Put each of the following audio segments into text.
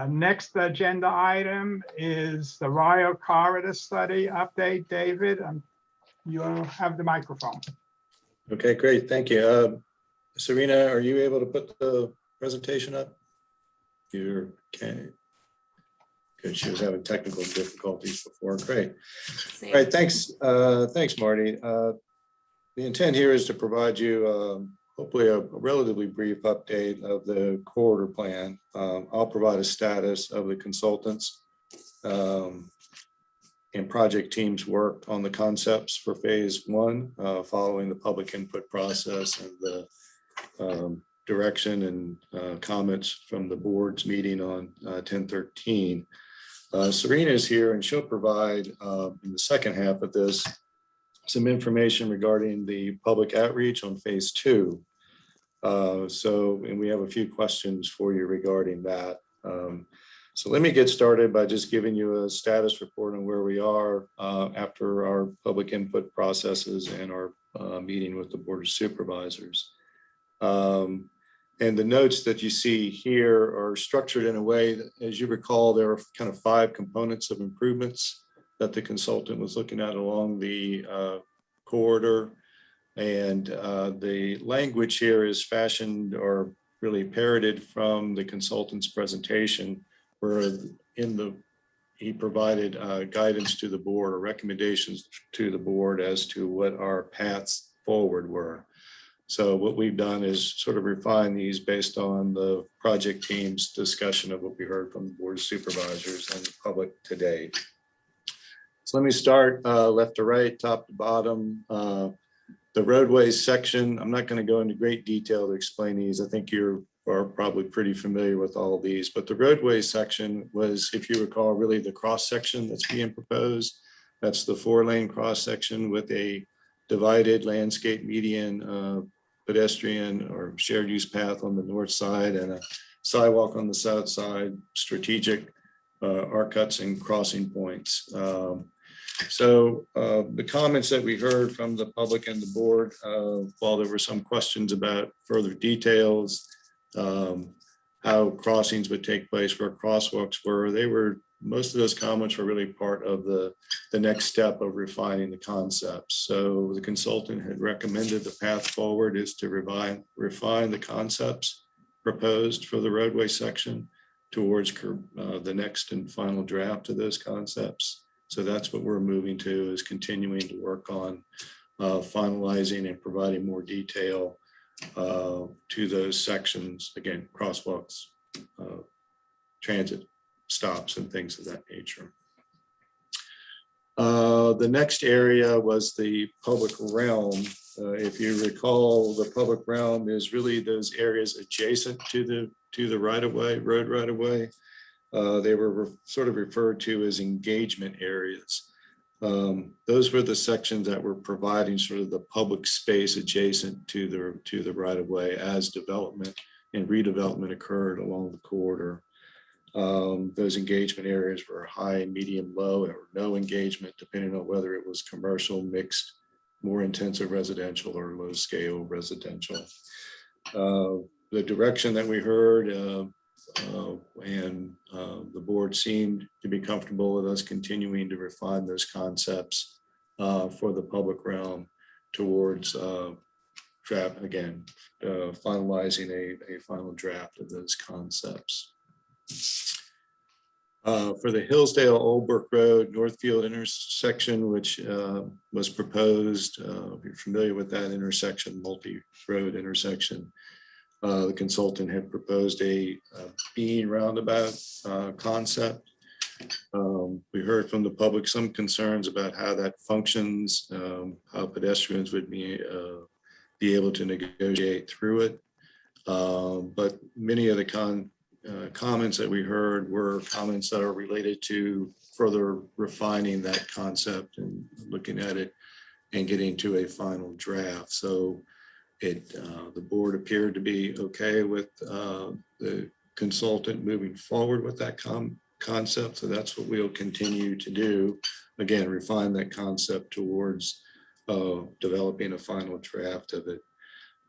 Next agenda item is the Rio Corridor Study update. David, you have the microphone. Okay, great. Thank you. Serena, are you able to put the presentation up? You can. Good. She was having technical difficulties before. Great. All right. Thanks. Thanks, Marty. The intent here is to provide you hopefully a relatively brief update of the corridor plan. I'll provide a status of the consultants and project teams work on the concepts for phase one, following the public input process and the direction and comments from the board's meeting on 10/13. Serena is here and she'll provide in the second half of this some information regarding the public outreach on phase two. And we have a few questions for you regarding that. So let me get started by just giving you a status report on where we are after our public input processes and our meeting with the Board of Supervisors. And the notes that you see here are structured in a way that, as you recall, there are kind of 5 components of improvements that the consultant was looking at along the corridor. And the language here is fashioned or really parroted from the consultant's presentation, where he provided guidance to the board or recommendations to the board as to what our paths forward were. So what we've done is sort of refine these based on the project team's discussion of what we heard from the Board of Supervisors and the public today. So let me start left to right, top to bottom. The roadways section, I'm not going to go into great detail to explain these. I think you are probably pretty familiar with all of these, but the roadways section was, if you recall, really the cross section that's being proposed. That's the 4-lane cross section with a divided landscape median pedestrian or shared use path on the north side and a sidewalk on the south side, strategic arc cuts and crossing points. So the comments that we heard from the public and the board, while there were some questions about further details, how crossings would take place, where crosswalks were, most of those comments were really part of the next step of refining the concepts. So the consultant had recommended the path forward is to refine the concepts proposed for the roadway section towards the next and final draft of those concepts. So that's what we're moving to, is continuing to work on finalizing and providing more detail to those sections, again, crosswalks, transit stops and things of that nature. The next area was the public realm. If you recall, the public realm is really those areas adjacent to the right-of-way, road right-of-way. They were sort of referred to as engagement areas. Those were the sections that were providing sort of the public space adjacent to the right-of-way as development and redevelopment occurred along the corridor. Those engagement areas were high, medium, low, or no engagement, depending on whether it was commercial, mixed, more intensive residential, or low scale residential. The direction that we heard and the board seemed to be comfortable with us continuing to refine those concepts for the public realm towards draft, again, finalizing a final draft of those concepts. For the Hillsdale-Old Brook Road Northfield intersection, which was proposed, if you're familiar with that intersection, multi-road intersection, the consultant had proposed a bean roundabout concept. We heard from the public some concerns about how that functions, how pedestrians would be able to negotiate through it. But many of the comments that we heard were comments that are related to further refining that concept and looking at it and getting to a final draft. So the board appeared to be okay with the consultant moving forward with that concept. So that's what we'll continue to do. Again, refine that concept towards developing a final draft of it.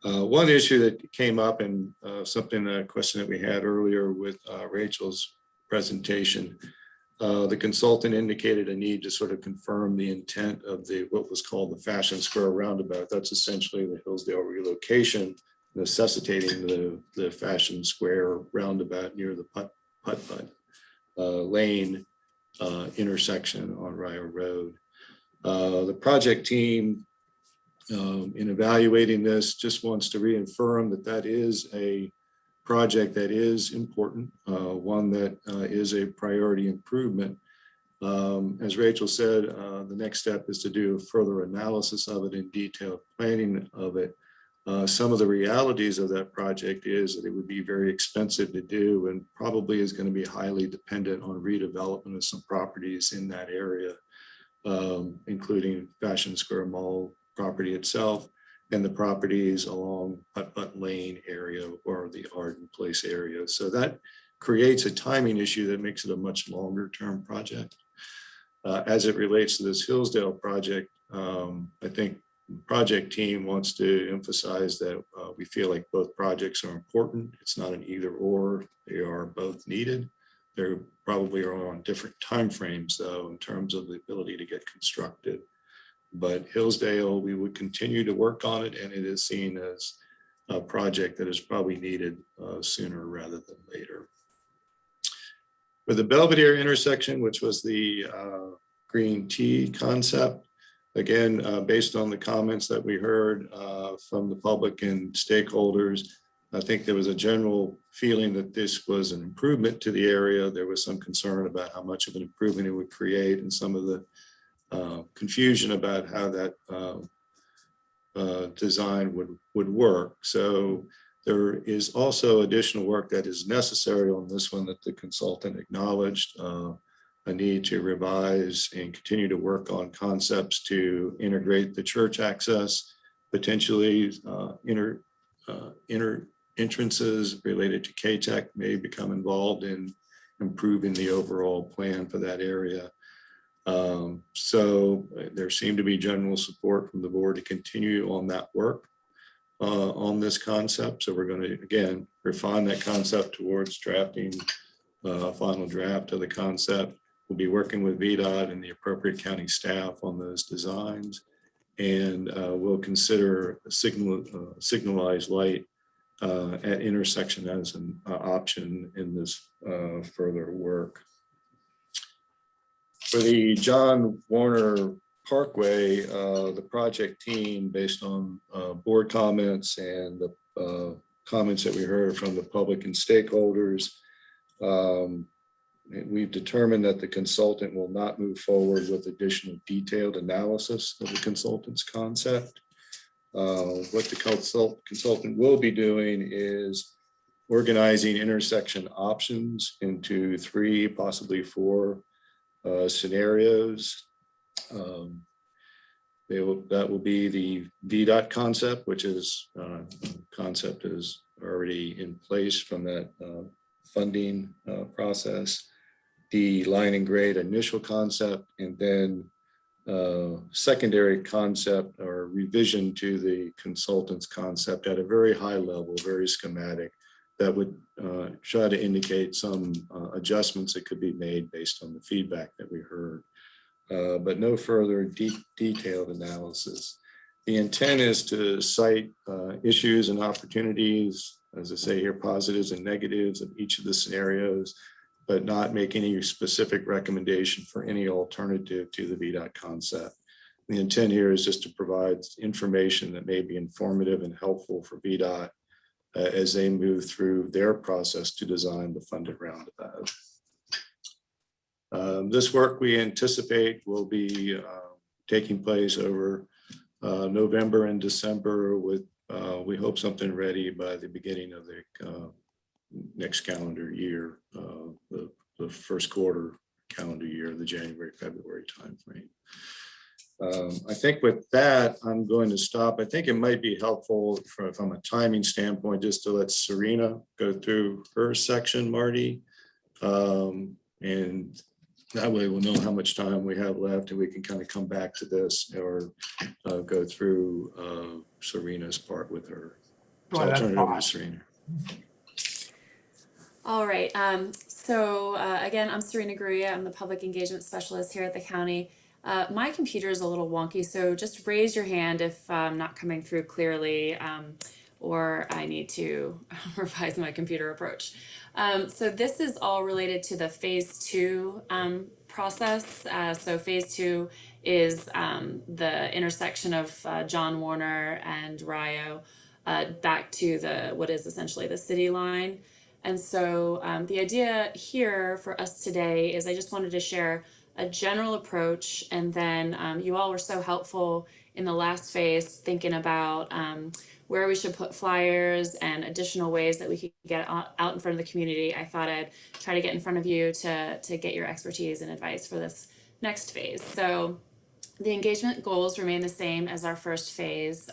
One issue that came up and a question that we had earlier with Rachel's presentation. The consultant indicated a need to sort of confirm the intent of what was called the Fashion Square Roundabout. That's essentially the Hillsdale relocation, necessitating the Fashion Square Roundabout near the Putt Lane intersection on Rio Road. The project team, in evaluating this, just wants to reaffirm that that is a project that is important, one that is a priority improvement. As Rachel said, the next step is to do a further analysis of it and detailed planning of it. Some of the realities of that project is that it would be very expensive to do and probably is going to be highly dependent on redevelopment of some properties in that area, including Fashion Square Mall property itself and the properties along Putt Lane area or the Arden Place area. So that creates a timing issue that makes it a much longer term project. As it relates to this Hillsdale project, I think the project team wants to emphasize that we feel like both projects are important. It's not an either or, they are both needed. They probably are on different timeframes though, in terms of the ability to get constructed. But Hillsdale, we would continue to work on it, and it is seen as a project that is probably needed sooner rather than later. For the Belvedere intersection, which was the green tea concept, again, based on the comments that we heard from the public and stakeholders, I think there was a general feeling that this was an improvement to the area. There was some concern about how much of an improvement it would create and some of the confusion about how that design would work. So there is also additional work that is necessary on this one that the consultant acknowledged, a need to revise and continue to work on concepts to integrate the church access, potentially entrances related to K-Tech may become involved in improving the overall plan for that area. So there seemed to be general support from the board to continue on that work on this concept. So we're going to, again, refine that concept towards drafting a final draft of the concept. We'll be working with VDOT and the appropriate county staff on those designs. And we'll consider a signalized light at intersection as an option in this further work. For the John Warner Parkway, the project team, based on board comments and the comments that we heard from the public and stakeholders, we've determined that the consultant will not move forward with additional detailed analysis of the consultant's concept. What the consultant will be doing is organizing intersection options into 3, possibly 4 scenarios. That will be the VDOT concept, which is concept is already in place from that funding process, the line and grade initial concept, and then secondary concept or revision to the consultant's concept at a very high level, very schematic, that would try to indicate some adjustments that could be made based on the feedback that we heard, but no further detailed analysis. The intent is to cite issues and opportunities, as I say here, positives and negatives of each of the scenarios, but not make any specific recommendation for any alternative to the VDOT concept. The intent here is just to provide information that may be informative and helpful for VDOT as they move through their process to design the funded roundabout. This work we anticipate will be taking place over November and December with, we hope, something ready by the beginning of the next calendar year, the first quarter calendar year, the January, February timeframe. I think with that, I'm going to stop. I think it might be helpful from a timing standpoint, just to let Serena go through her section, Marty. And that way we'll know how much time we have left and we can kind of come back to this or go through Serena's part with her. So I'll turn it over to Serena. All right. Again, I'm Serena Guria. I'm the public engagement specialist here at the county. My computer is a little wonky, so just raise your hand if I'm not coming through clearly, or I need to revise my computer approach. So this is all related to the phase 2 process. So phase 2 is the intersection of John Warner and Rio back to what is essentially the city line. And so the idea here for us today is I just wanted to share a general approach, and then you all were so helpful in the last phase thinking about where we should put flyers and additional ways that we could get out in front of the community. I thought I'd try to get in front of you to get your expertise and advice for this next phase. So the engagement goals remain the same as our first phase.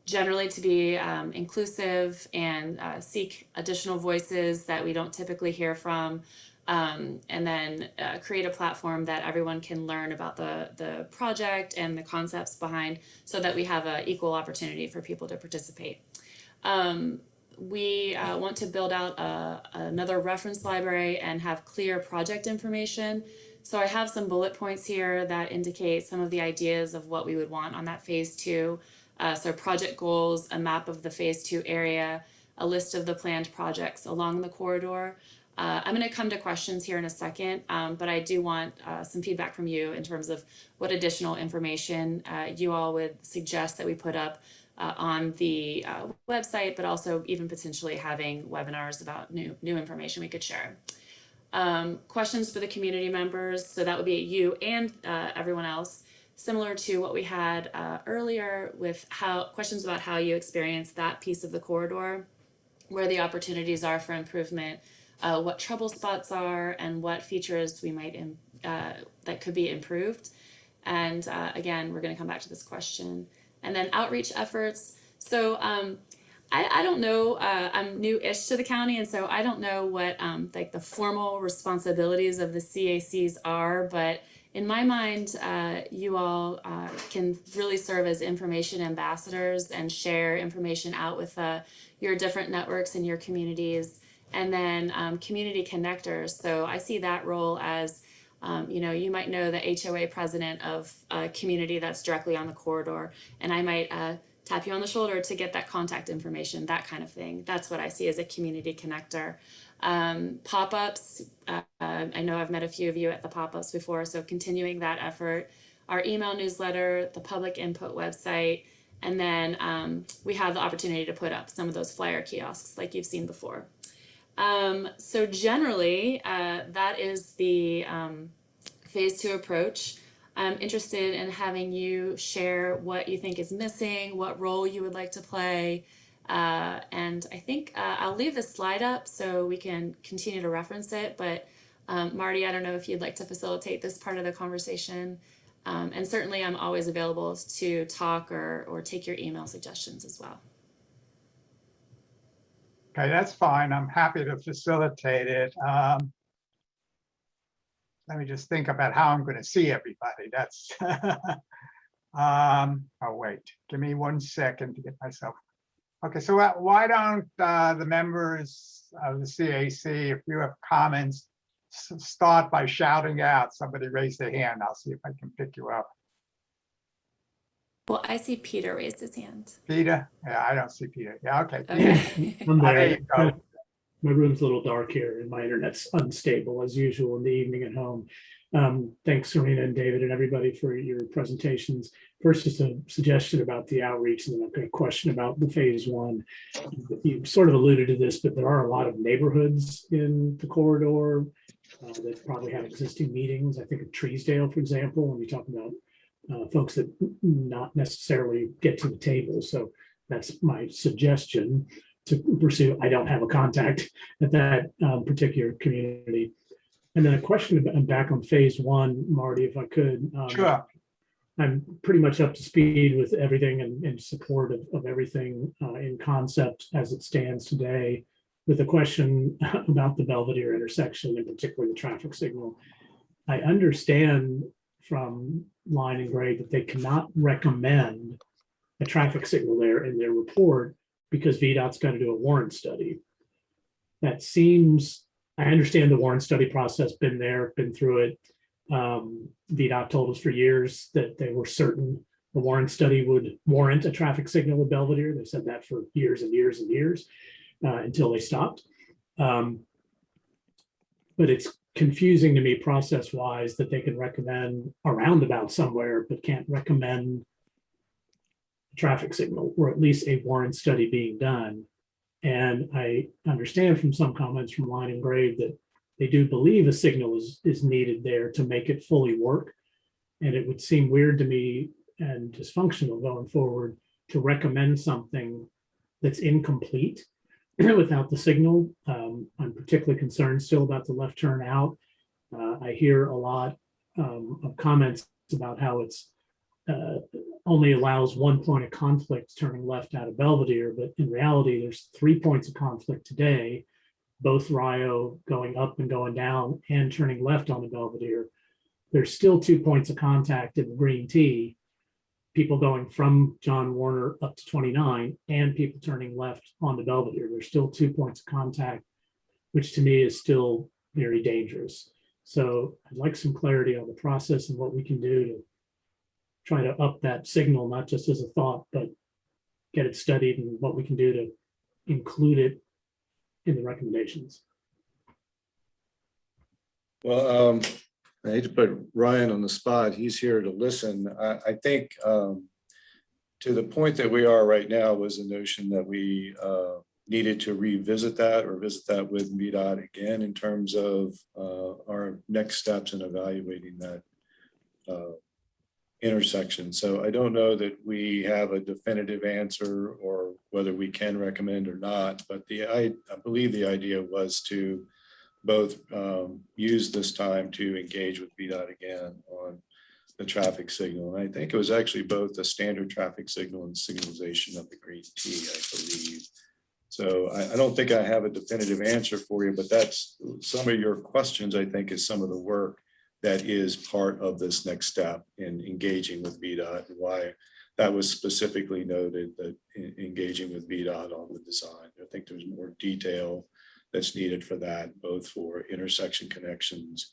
Generally to be inclusive and seek additional voices that we don't typically hear from, and then create a platform that everyone can learn about the project and the concepts behind, so that we have an equal opportunity for people to participate. We want to build out another reference library and have clear project information. So I have some bullet points here that indicate some of the ideas of what we would want on that phase 2. So project goals, a map of the phase 2 area, a list of the planned projects along the corridor. I'm going to come to questions here in a second, but I do want some feedback from you in terms of what additional information you all would suggest that we put up on the website, but also even potentially having webinars about new information we could share. Questions for the community members, so that would be you and everyone else. Similar to what we had earlier with questions about how you experience that piece of the corridor, where the opportunities are for improvement, what trouble spots are, and what features we might that could be improved. And again, we're going to come back to this question. And then outreach efforts. So I don't know, I'm new-ish to the county, and so I don't know what like the formal responsibilities of the CACs are, but in my mind, you all can really serve as information ambassadors and share information out with your different networks in your communities, and then community connectors. So I see that role as, you might know the HOA president of a community that's directly on the corridor, and I might tap you on the shoulder to get that contact information, that kind of thing. That's what I see as a community connector. Pop-ups, I know I've met a few of you at the pop-ups before, so continuing that effort, our email newsletter, the public input website, and then we have the opportunity to put up some of those flyer kiosks like you've seen before. So generally, that is the phase 2 approach. I'm interested in having you share what you think is missing, what role you would like to play. And I think I'll leave this slide up so we can continue to reference it. But Marty, I don't know if you'd like to facilitate this part of the conversation. And certainly I'm always available to talk or take your email suggestions as well. Okay, that's fine. I'm happy to facilitate it. Let me just think about how I'm going to see everybody. That's, oh, wait, give me 1 second to get myself. Okay, so why don't the members of the CAC, if you have comments, start by shouting out. Somebody raise their hand. I'll see if I can pick you up. Well, I see Peter raised his hand. Peter? Yeah, I don't see Peter. Yeah, okay. Okay. I'm there. There you go. My room's a little dark here and my internet's unstable as usual in the evening at home. Thanks, Serena and David and everybody for your presentations. First, just a suggestion about the outreach, and then I've got a question about the phase 1. You sort of alluded to this, but there are a lot of neighborhoods in the corridor that probably have existing meetings. I think of Treesdale, for example, when you talk about folks that not necessarily get to the table. So that's my suggestion to pursue. I don't have a contact at that particular community. And then a question about, back on phase 1, Marty, if I could. Sure. I'm pretty much up to speed with everything and in support of everything in concept as it stands today. With a question about the Belvedere intersection, in particular the traffic signal. I understand from Line and Gray that they cannot recommend a traffic signal there in their report because VDOT's got to do a warrant study. that seems, I understand the warrant study process, been there, been through it. VDOT told us for years that they were certain the warrant study would warrant a traffic signal at Belvedere. They said that for years and years and years until they stopped. But it's confusing to me process-wise that they can recommend a roundabout somewhere, but can't recommend a traffic signal or at least a warrant study being done. And I understand from some comments from Line and Grade that they do believe a signal is needed there to make it fully work. And it would seem weird to me and dysfunctional going forward to recommend something that's incomplete without the signal. I'm particularly concerned still about the left turn out. I hear a lot of comments about how it's only allows one point of conflict turning left out of Belvedere, but in reality, there's 3 points of conflict today, both Rio going up and going down and turning left on the Belvedere. There's still 2 points of contact in the green T, people going from John Warner up to 29 and people turning left on the Belvedere. There's still 2 points of contact, which to me is still very dangerous. So I'd like some clarity on the process and what we can do to try to up that signal, not just as a thought, but get it studied and what we can do to include it in the recommendations. Well, I hate to put Ryan on the spot. He's here to listen. I think to the point that we are right now was the notion that we needed to revisit that or visit that with VDOT again in terms of our next steps in evaluating that intersection. So I don't know that we have a definitive answer or whether we can recommend or not, but I believe the idea was to both use this time to engage with VDOT again on the traffic signal. And I think it was actually both a standard traffic signal and signalization of the green T, I believe. So I don't think I have a definitive answer for you, but that's some of your questions, I think, is some of the work that is part of this next step in engaging with VDOT and why that was specifically noted that engaging with VDOT on the design. I think there's more detail that's needed for that, both for intersection connections,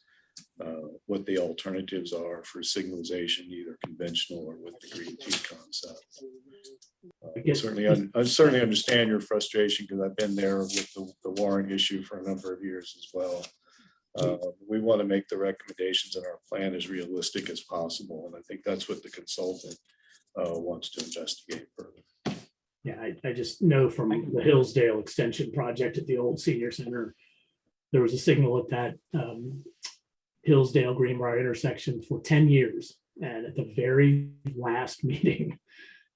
what the alternatives are for signalization, either conventional or with the green T concept. I certainly understand your frustration because I've been there with the warrant issue for a number of years as well. We want to make the recommendations in our plan as realistic as possible. And I think that's what the consultant wants to investigate further. Yeah, I just know from the Hillsdale extension project at the old senior center, there was a signal at that Hillsdale Greenbrier intersection for 10 years. And at the very last meeting,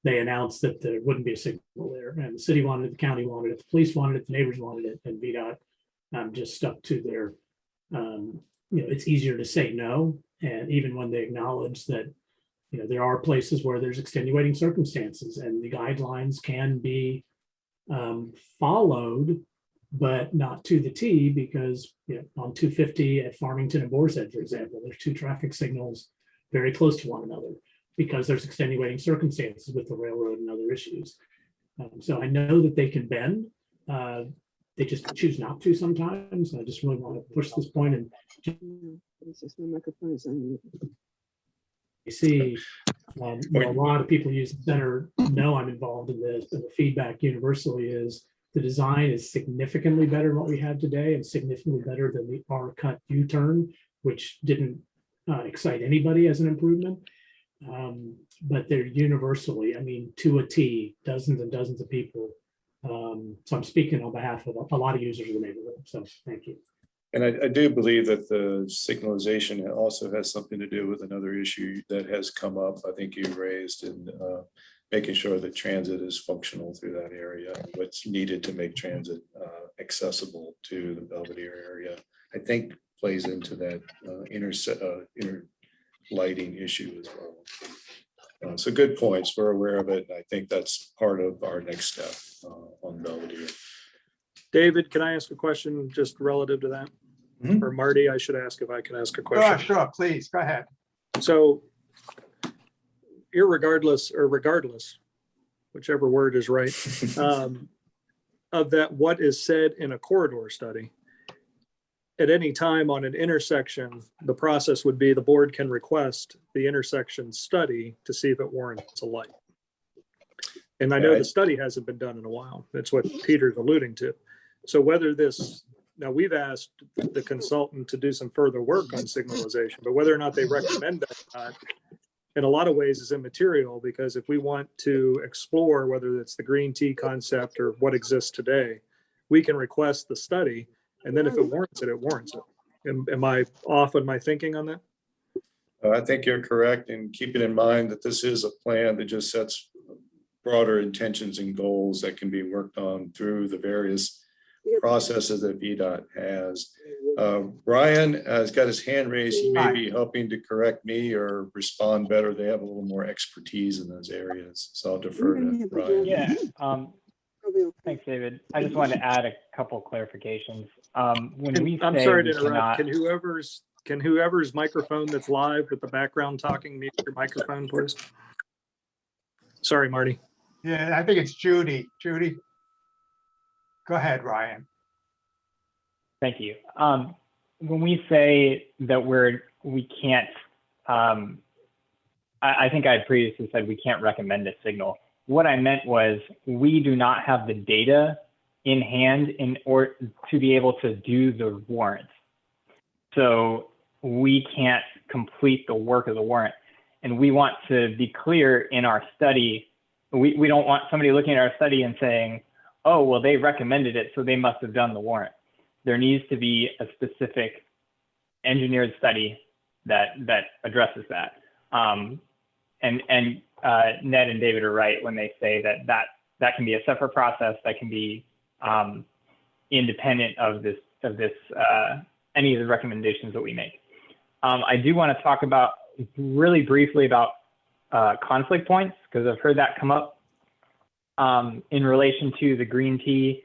they announced that there wouldn't be a signal there. And the city wanted it, the county wanted it, the police wanted it, the neighbors wanted it, and VDOT just stuck to their, it's easier to say no. And even when they acknowledge that, there are places where there's extenuating circumstances and the guidelines can be followed, but not to the T, because on 250 at Farmington and Boar's Head, for example, there's 2 traffic signals very close to one another because there's extenuating circumstances with the railroad and other issues. So I know that they can bend. They just choose not to sometimes. I just really want to push this point. And you see, a lot of people use the center know I'm involved in this, and the feedback universally is the design is significantly better than what we have today and significantly better than the R-cut U-turn, which didn't excite anybody as an improvement. But they're universally, to a T, dozens and dozens of people. So I'm speaking on behalf of a lot of users of the neighborhood. So thank you. And I do believe that the signalization also has something to do with another issue that has come up, I think you raised, in making sure that transit is functional through that area, what's needed to make transit accessible to the Belvedere area, I think plays into that inner lighting issue as well. So good points. We're aware of it. And I think that's part of our next step on Belvedere. David, can I ask a question just relative to that? Mm-hmm. Or Marty, I should ask if I can ask a question. Sure, please, go ahead. So irregardless or regardless, whichever word is right, of that, what is said in a corridor study. At any time on an intersection, the process would be the board can request the intersection study to see if it warrants a light. And I know Yeah, the study hasn't been done in a while. That's what Peter's alluding to. So whether this, now we've asked the consultant to do some further work on signalization, but whether or not they recommend that or not, in a lot of ways is immaterial, because if we want to explore whether it's the green tea concept or what exists today, we can request the study, and then if it warrants it, it warrants it. Am I off on my thinking on that? I think you're correct, and keeping in mind that this is a plan that just sets broader intentions and goals that can be worked on through the various processes that VDOT has. Brian has got his hand raised. He may be helping to correct me or respond better. They have a little more expertise in those areas. So I'll defer to Brian. Yeah, thanks, David. I just wanted to add a couple clarifications. When we I'm say sorry to we interrupt. cannot- Can whoever's microphone that's live with the background talking, mute your microphone, please? Sorry, Marty. Yeah, I think it's Judy. Judy. Go ahead, Ryan. Thank you. When we say that we can't, I think I previously said we can't recommend a signal. What I meant was we do not have the data in hand or to be able to do the warrant. So we can't complete the work of the warrant. And we want to be clear in our study. We don't want somebody looking at our study and saying, oh, well, they recommended it, so they must have done the warrant. There needs to be a specific engineered study that addresses that. And Ned and David are right when they say that can be a separate process that can be independent of any of the recommendations that we make. I do want to talk about really briefly about conflict points, because I've heard that come up in relation to the green tea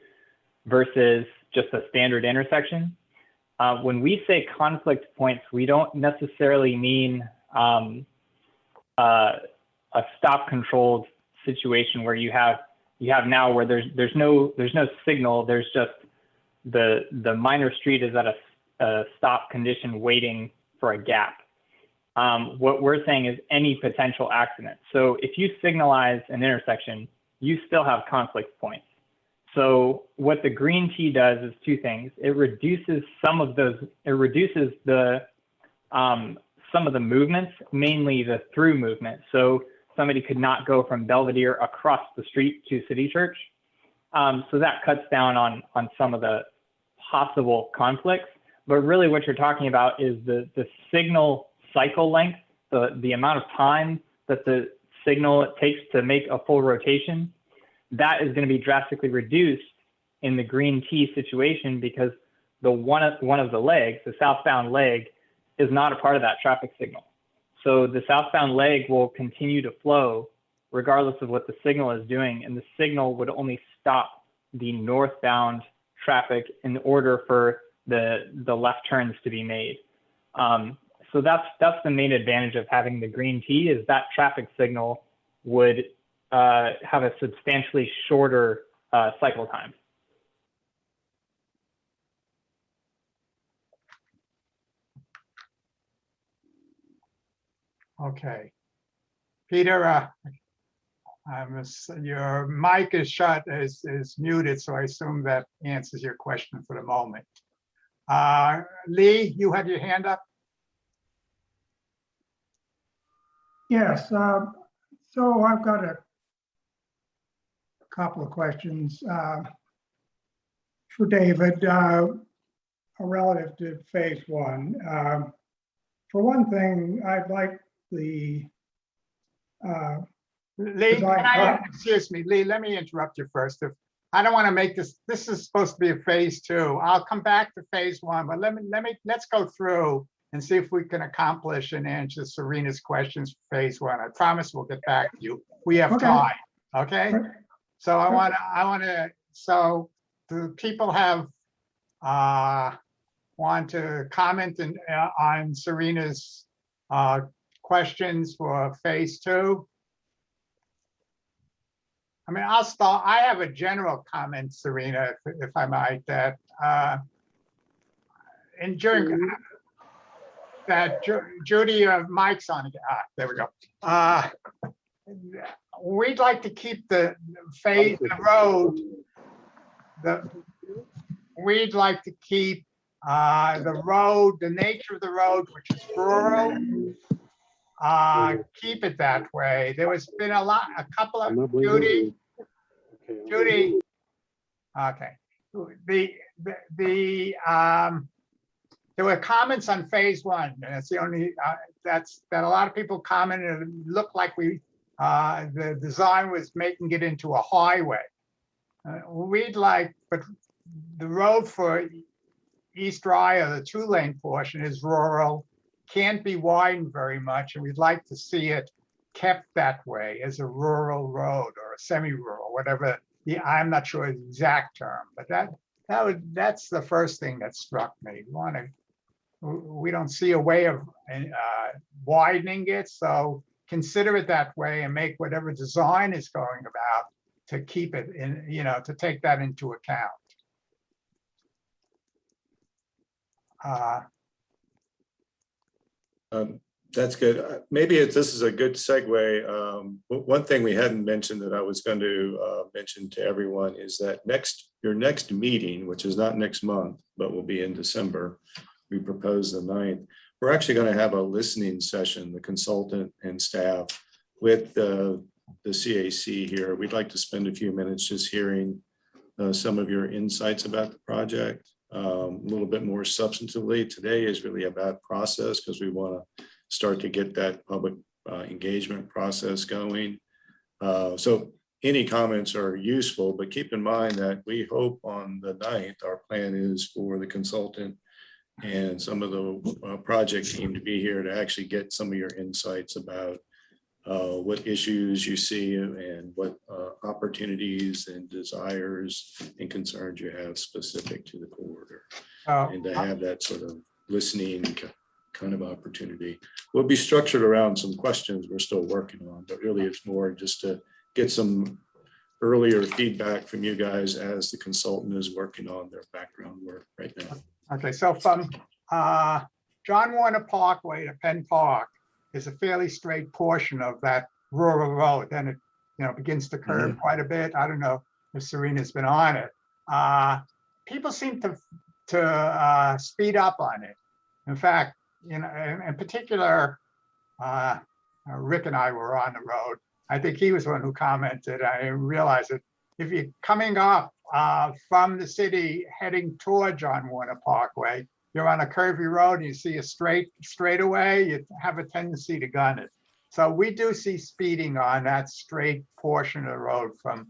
versus just a standard intersection. When we say conflict points, we don't necessarily mean a stop controlled situation where you have now where there's no signal, there's just the minor street is at a stop condition waiting for a gap. What we're saying is any potential accident. So if you signalize an intersection, you still have conflict points. So what the green tea does is two things. It reduces some of the movements, mainly the through movement. So somebody could not go from Belvedere across the street to City Church. So that cuts down on some of the possible conflicts. But really what you're talking about is the signal cycle length, the amount of time that the signal it takes to make a full rotation. That is going to be drastically reduced in the green tea situation, because the one of the legs, the southbound leg, is not a part of that traffic signal. So the southbound leg will continue to flow regardless of what the signal is doing, and the signal would only stop the northbound traffic in order for the left turns to be made. So that's the main advantage of having the green tea, is that traffic signal would have a substantially shorter cycle time. Okay. Peter, your mic is shut, is muted, so I assume that answers your question for the moment. Lee, you had your hand up? Yes, so I've got a couple of questions for David relative to phase one. For one thing, I'd like the Lee, excuse me, Lee, let me interrupt you first. I don't want to make this is supposed to be a phase two. I'll come back to phase one, but let's go through and see if we can accomplish and answer Serena's questions for phase one. I promise we'll get back to you. We have time, okay? So I want to, so do people have, want to comment on Serena's questions for phase two? I mean, I'll start. I have a general comment, Serena, if I might, that and during that Judy, Mike's on again. There we go. We'd like to keep the road. We'd like to keep the road, the nature of the road, which is rural. Keep it that way. There has been a couple of Judy. Okay. There were comments on phase one, and it's the only that a lot of people commented. It looked like the design was making it into a highway. We'd like, but the road for East Rio, the 2-lane portion, is rural, can't be widened very much, and we'd like to see it kept that way as a rural road or a semi-rural, whatever. I'm not sure the exact term, but that's the first thing that struck me. We don't see a way of widening it, so consider it that way and make whatever design is going about to keep it in, to take that into account. That's good. Maybe this is a good segue. One thing we hadn't mentioned that I was going to mention to everyone is that your next meeting, which is not next month, but will be in December, we propose the 9th. We're actually going to have a listening session, the consultant and staff with the CAC here. We'd like to spend a few minutes just hearing some of your insights about the project. A little bit more substantively. Today is really about process because we want to start to get that public engagement process going. So any comments are useful, but keep in mind that we hope on the 9th, our plan is for the consultant and some of the project team to be here to actually get some of your insights about what issues you see and what opportunities and desires and concerns you have specific to the corridor, and to have that sort of listening kind of opportunity. We'll be structured around some questions we're still working on, but really it's more just to get some earlier feedback from you guys as the consultant is working on their background work right now. Okay, so from John Warner Parkway to Penn Park is a fairly straight portion of that rural road. Then it begins to curve quite a bit. I don't know if Serena's been on it. People seem to speed up on it. In fact, in particular, Rick and I were on the road. I think he was the one who commented. I realized that if you're coming up from the city heading toward John Warner Parkway, you're on a curvy road and you see a straightaway, you have a tendency to gun it. So we do see speeding on that straight portion of the road from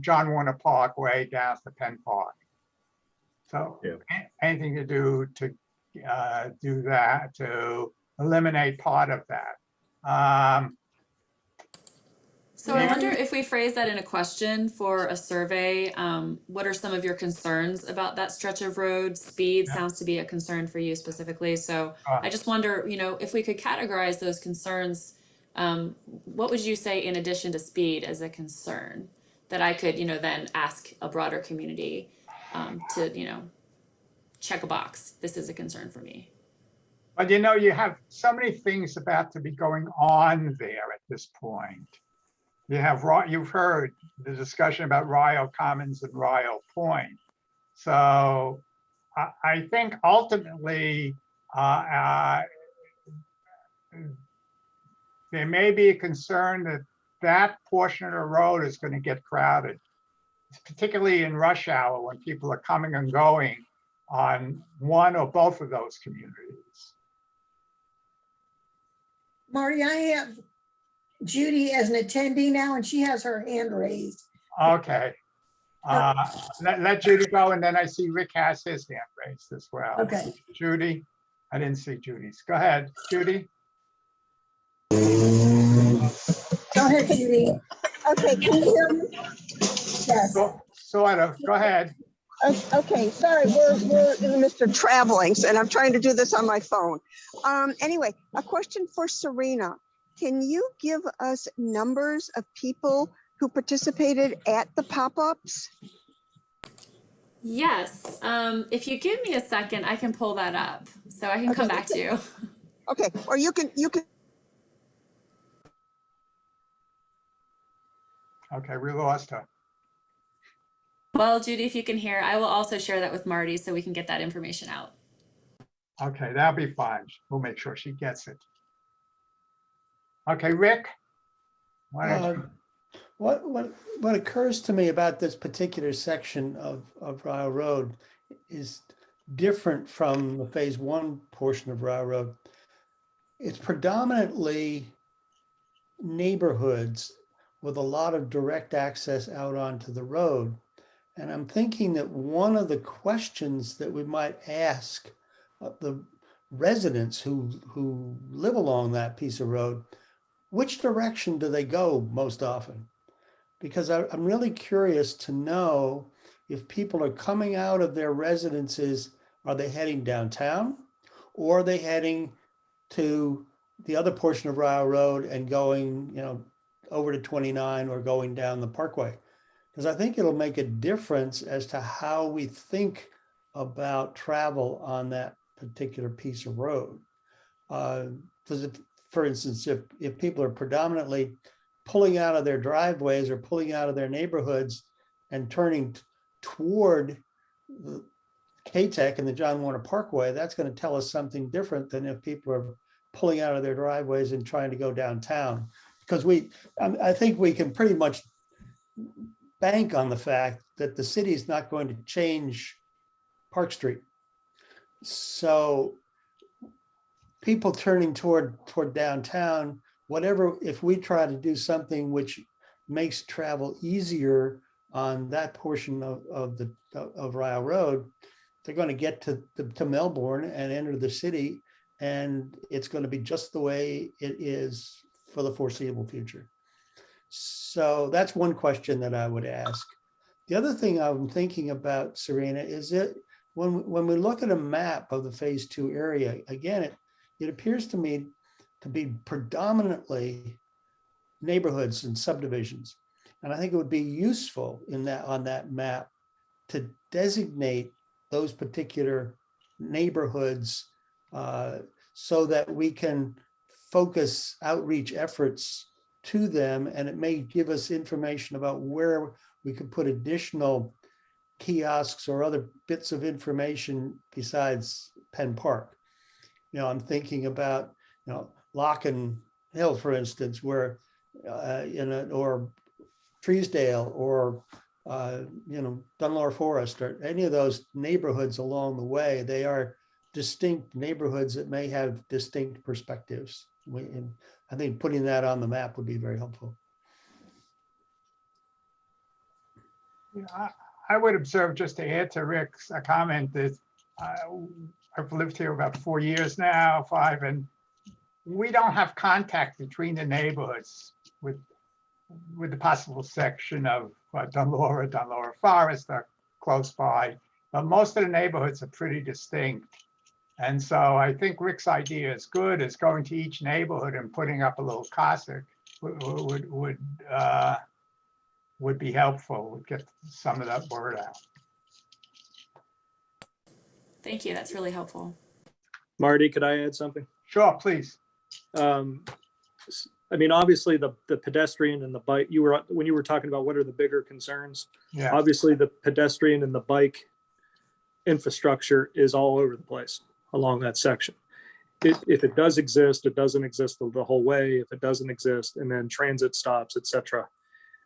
John Warner Parkway down to Penn Park. So anything to do that, to eliminate part of that. So I wonder if we phrase that in a question for a survey, what are some of your concerns about that stretch of road? Speed sounds to be a concern for you specifically. So I just wonder, if we could categorize those concerns, what would you say in addition to speed as a concern that I could, then ask a broader community to, check a box. This is a concern for me. But you have so many things about to be going on there at this point. You've heard the discussion about Rio Commons and Rio Point. So I think ultimately there may be a concern that that portion of the road is going to get crowded, particularly in rush hour when people are coming and going on one or both of those communities. Marty, I have Judy as an attendee now, and she has her hand raised. Okay. Let Judy go, and then I see Rick has his hand raised as well. Okay. Judy, I didn't see Judy's. Go ahead, Judy. Go ahead, Judy. Okay, can you hear me? Yes. Sort of. Go ahead. Okay, sorry, we're in Mr. Travelings, and I'm trying to do this on my phone. Anyway, a question for Serena. can you give us numbers of people who participated at the pop-ups? Yes, if you give me a second, I can pull that up. So I can come back to you. Okay, or you can, Okay, we lost her. Well, Judy, if you can hear, I will also share that with Marty so we can get that information out. Okay, that'll be fine. We'll make sure she gets it. Okay, Rick? Why don't you? What occurs to me about this particular section of Rio Road is different from the phase one portion of Rio Road. It's predominantly neighborhoods with a lot of direct access out onto the road. And I'm thinking that one of the questions that we might ask the residents who live along that piece of road, which direction do they go most often? Because I'm really curious to know if people are coming out of their residences, are they heading downtown, or are they heading to the other portion of Rio Road and going, over to 29 or going down the Parkway? Because I think it'll make a difference as to how we think about travel on that particular piece of road. Because for instance, if people are predominantly pulling out of their driveways or pulling out of their neighborhoods and turning toward the KTEC and the John Warner Parkway, that's going to tell us something different than if people are pulling out of their driveways and trying to go downtown. Because I think we can pretty much bank on the fact that the city is not going to change Park Street. So people turning toward downtown, whatever, if we try to do something which makes travel easier on that portion of Rio Road, they're going to get to Melbourne and enter the city, and it's going to be just the way it is for the foreseeable future. So that's one question that I would ask. The other thing I'm thinking about, Serena, is that when we look at a map of the phase 2 area, again, it appears to me to be predominantly neighborhoods and subdivisions. And I think it would be useful on that map to designate those particular neighborhoods so that we can focus outreach efforts to them, and it may give us information about where we could put additional kiosks or other bits of information besides Penn Park. I'm thinking about, Locken Hill, for instance, where or Treesdale or Dunlore Forest or any of those neighborhoods along the way, they are distinct neighborhoods that may have distinct perspectives. And I think putting that on the map would be very helpful. I would observe, just to add to Rick's comment, that I've lived here about 4 years now, 5, and we don't have contact between the neighborhoods with the possible section of Dunlore Forest are close by, but most of the neighborhoods are pretty distinct. And so I think Rick's idea is good. Is going to each neighborhood and putting up a little Cossack would be helpful, would get some of that word out. Thank you. That's really helpful. Marty, could I add something? Sure, please. Obviously the pedestrian and the bike, when you were talking about what are the bigger concerns, Yeah. obviously the pedestrian and the bike infrastructure is all over the place along that section. If it does exist, it doesn't exist the whole way. If it doesn't exist, and then transit stops, etc.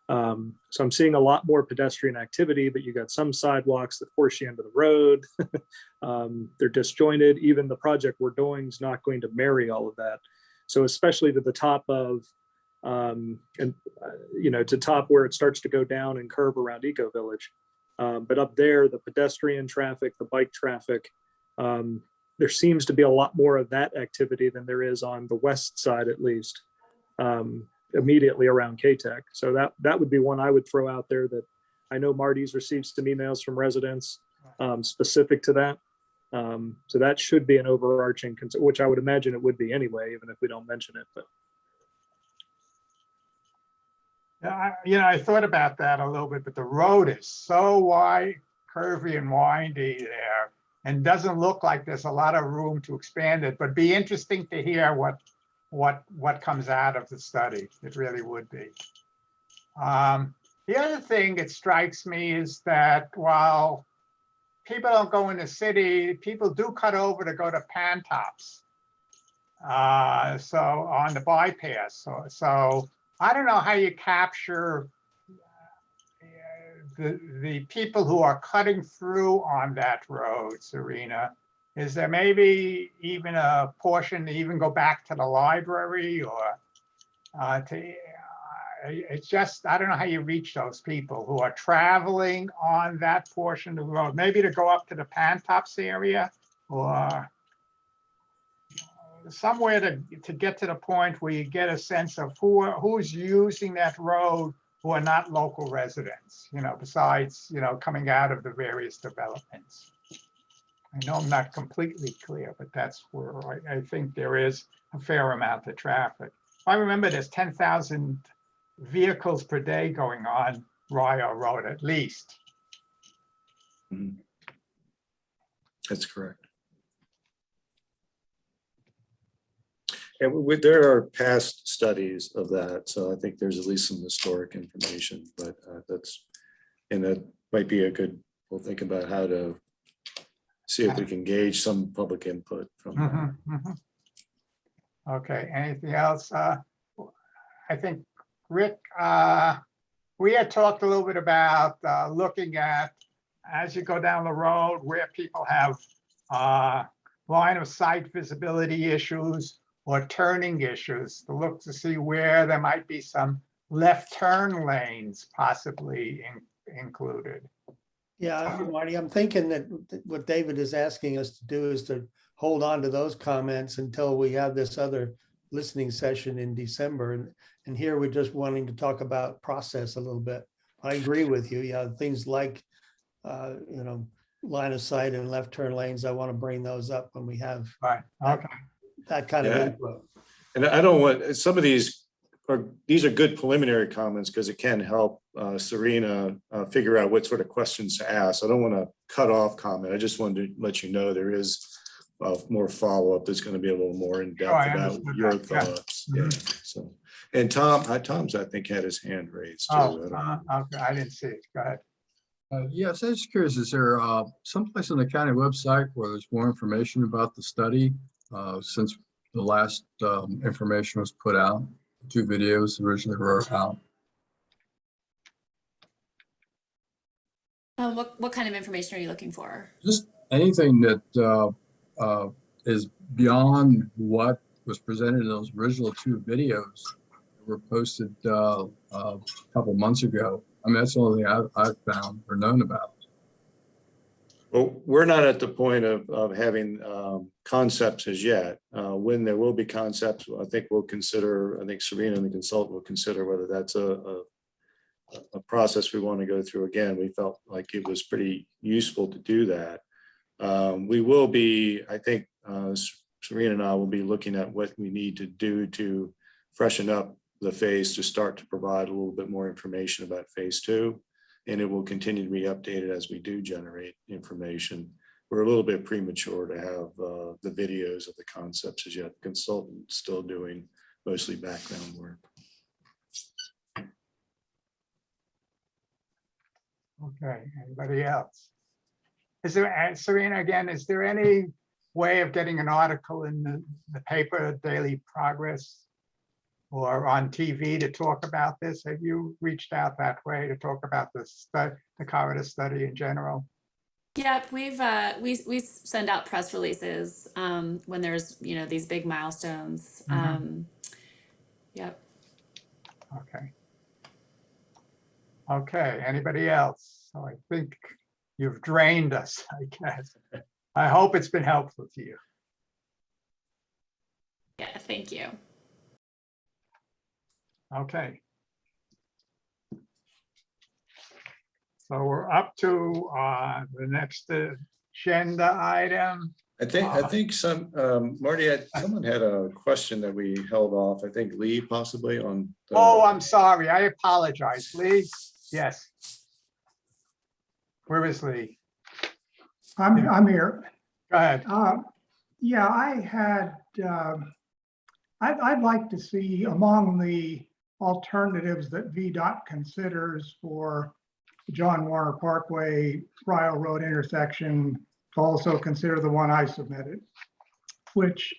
So I'm seeing a lot more pedestrian activity, but you got some sidewalks that force you into the road. They're disjointed. Even the project we're doing is not going to marry all of that. So especially to the top of, to top where it starts to go down and curve around Eco Village. But up there, the pedestrian traffic, the bike traffic, there seems to be a lot more of that activity than there is on the west side, at least, immediately around KTEC. So that would be one I would throw out there, that I know Marty's received some emails from residents specific to that. So that should be an overarching concern, which I would imagine it would be anyway, even if we don't mention it. But I thought about that a little bit, but the road is so wide, curvy and windy there, and doesn't look like there's a lot of room to expand it, but be interesting to hear what comes out of the study. It really would be. The other thing that strikes me is that while people don't go in the city, people do cut over to go to Pantops. So on the bypass. So I don't know how you capture the people who are cutting through on that road, Serena. Is there maybe even a portion to even go back to the library or it's just, I don't know how you reach those people who are traveling on that portion of the road, maybe to go up to the Pantops area or somewhere to get to the point where you get a sense of who's using that road who are not local residents, besides, coming out of the various developments. I know I'm not completely clear, but that's where I think there is a fair amount of traffic. I remember there's 10,000 vehicles per day going on Rio Road at least. That's correct. And there are past studies of that, so I think there's at least some historic information, but that might be a good, we'll think about how to see if we can gauge some public input from that. Okay, anything else? I think, Rick, we had talked a little bit about looking at, as you go down the road, where people have line of sight visibility issues or turning issues, to look to see where there might be some left turn lanes possibly included. Yeah, Marty, I'm thinking that what David is asking us to do is to hold on to those comments until we have this other listening session in December. And here we're just wanting to talk about process a little bit. I agree with you. Yeah, things like, line of sight and left turn lanes, I want to bring those up when we have that kind of input. And I don't want, some of these are good preliminary comments because it can help Serena figure out what sort of questions to ask. I don't want to cut off comment. I just wanted to let you know there is more follow-up that's going to be a little more in depth about your thoughts. Yeah. So, and Tom's I think had his hand raised too. Okay, I didn't see it. Go ahead. Yes, I was just curious, is there someplace on the county website where there's more information about the study since the last information was put out? 2 videos originally were out. What kind of information are you looking for? Just anything that is beyond what was presented in those original 2 videos that were posted a couple months ago. I mean, that's the only thing I've found or known about. Well, we're not at the point of having concepts as yet. When there will be concepts, I think Serena and the consultant will consider whether that's a process we want to go through again. We felt like it was pretty useful to do that. We will be, I think, Serena and I will be looking at what we need to do to freshen up the phase to start to provide a little bit more information about phase 2. And it will continue to be updated as we do generate information. We're a little bit premature to have the videos of the concepts as yet. The consultant still doing mostly background work. Okay, anybody else? Is there, Serena, again, is there any way of getting an article in the paper, Daily Progress, or on TV to talk about this? Have you reached out that way to talk about the corridor study in general? Yeah, we send out press releases when there's these big milestones. Yep. Okay. Okay. Anybody else? So I think you've drained us, I guess. I hope it's been helpful to you. Yeah. Thank you. Okay. So we're up to the next agenda item. I think some, Marty, someone had a question that we held off. I think Lee possibly on. Oh, I'm sorry. I apologize. Lee? Yes. Where is Lee? I'm here. Go ahead. Yeah, I'd like to see among the alternatives that VDOT considers for the John Warner Parkway, Rio Road intersection, to also consider the one I submitted, which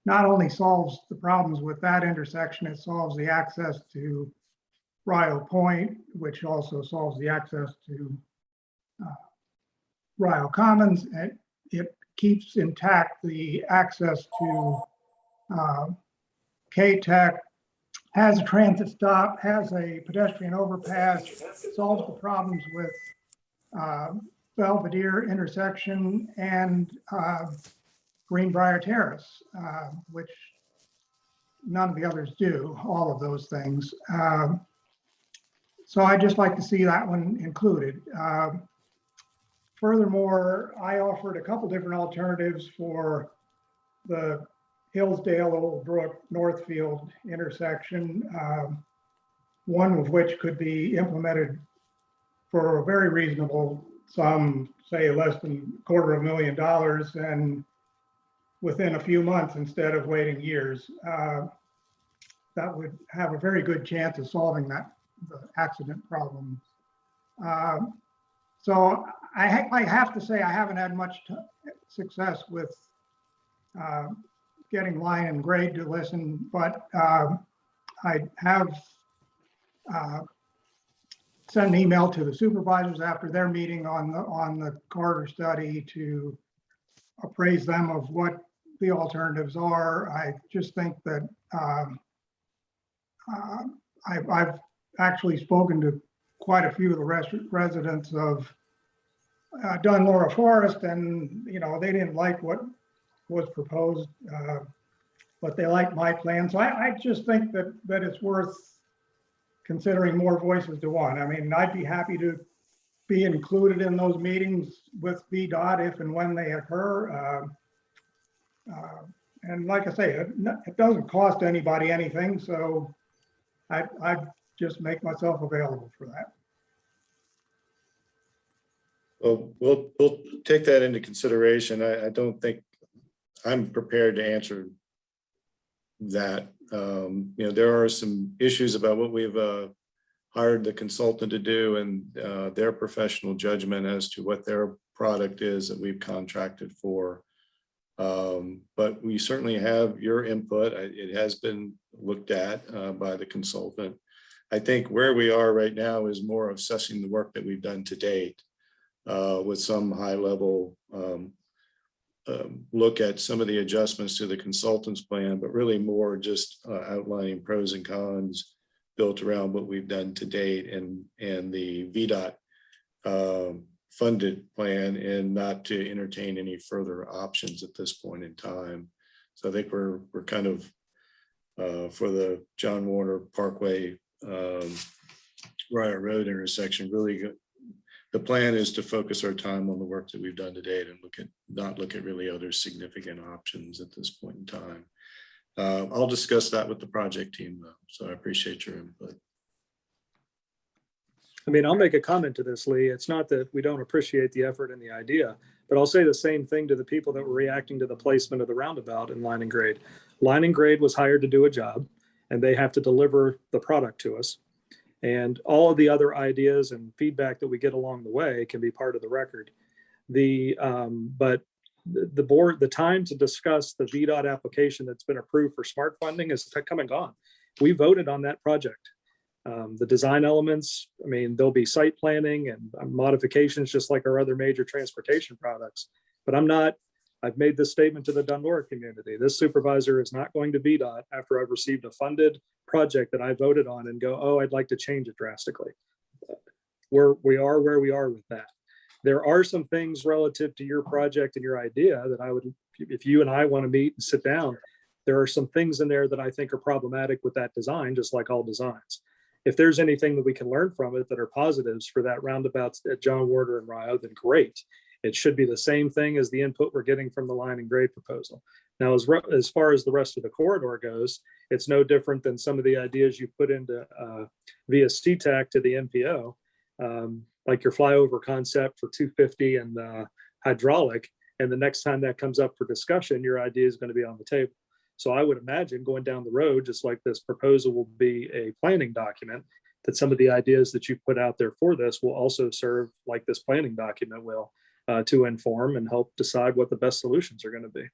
not only solves the problems with that intersection, it solves the access to Rio Point, which also solves the access to Rio Commons. It keeps intact the access to K-Tech, has a transit stop, has a pedestrian overpass, solves the problems with Belvedere Intersection and Greenbrier Terrace, which none of the others do, all of those things. So I'd just like to see that one included. Furthermore, I offered a couple different alternatives for the Hillsdale-Old Brook Northfield intersection, one of which could be implemented for a very reasonable sum, say less than $250,000, and within a few months instead of waiting years. That would have a very good chance of solving the accident problem. So I have to say I haven't had much success with getting Line and Grade to listen, but I have sent an email to the supervisors after their meeting on the corridor study to appraise them of what the alternatives are. I just think that I've actually spoken to quite a few of the residents of Dunmore Forest, and they didn't like what was proposed, but they liked my plan. So I just think that it's worth considering more voices to one. I mean, I'd be happy to be included in those meetings with VDOT if and when they occur. And like I say, it doesn't cost anybody anything, so I'd just make myself available for that. Well, we'll take that into consideration. I don't think I'm prepared to answer that. There are some issues about what we've hired the consultant to do and their professional judgment as to what their product is that we've contracted for. But we certainly have your input. It has been looked at by the consultant. I think where we are right now is more assessing the work that we've done to date with some high level look at some of the adjustments to the consultant's plan, but really more just outlining pros and cons built around what we've done to date and the VDOT funded plan, and not to entertain any further options at this point in time. So I think we're kind of for the John Warner Parkway Rio Road intersection, really good. The plan is to focus our time on the work that we've done to date and not look at really other significant options at this point in time. I'll discuss that with the project team though, so I appreciate your input. I mean, I'll make a comment to this, Lee. It's not that we don't appreciate the effort and the idea, but I'll say the same thing to the people that were reacting to the placement of the roundabout in Line and Grade. Line and Grade was hired to do a job, and they have to deliver the product to us. And all of the other ideas and feedback that we get along the way can be part of the record. But the board, the time to discuss the VDOT application that's been approved for SMART funding is come and gone. We voted on that project. The design elements, I mean, there'll be site planning and modifications just like our other major transportation products. But I've made this statement to the Dunmore community. This supervisor is not going to VDOT after I've received a funded project that I voted on and go, oh, I'd like to change it drastically. We are where we are with that. There are some things relative to your project and your idea that I would, if you and I want to meet and sit down, there are some things in there that I think are problematic with that design, just like all designs. If there's anything that we can learn from it that are positives for that roundabout at John Warner and Rio, then great. It should be the same thing as the input we're getting from the line and grade proposal. Now, as far as the rest of the corridor goes, it's no different than some of the ideas you put into via CTAC to the MPO, like your flyover concept for 250 and hydraulic. And the next time that comes up for discussion, your idea is going to be on the table. So I would imagine going down the road, just like this proposal will be a planning document, that some of the ideas that you put out there for this will also serve like this planning document will, to inform and help decide what the best solutions are going to be.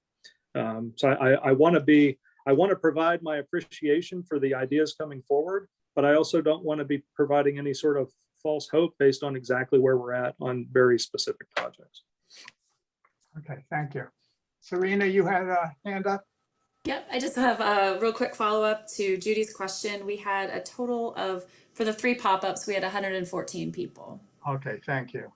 So I want to provide my appreciation for the ideas coming forward, but I also don't want to be providing any sort of false hope based on exactly where we're at on very specific projects. Okay, thank you. Serena, you had a hand up? Yep, I just have a real quick follow-up to Judy's question. We had a total of, for the 3 pop-ups, we had 114 people. Okay, thank you.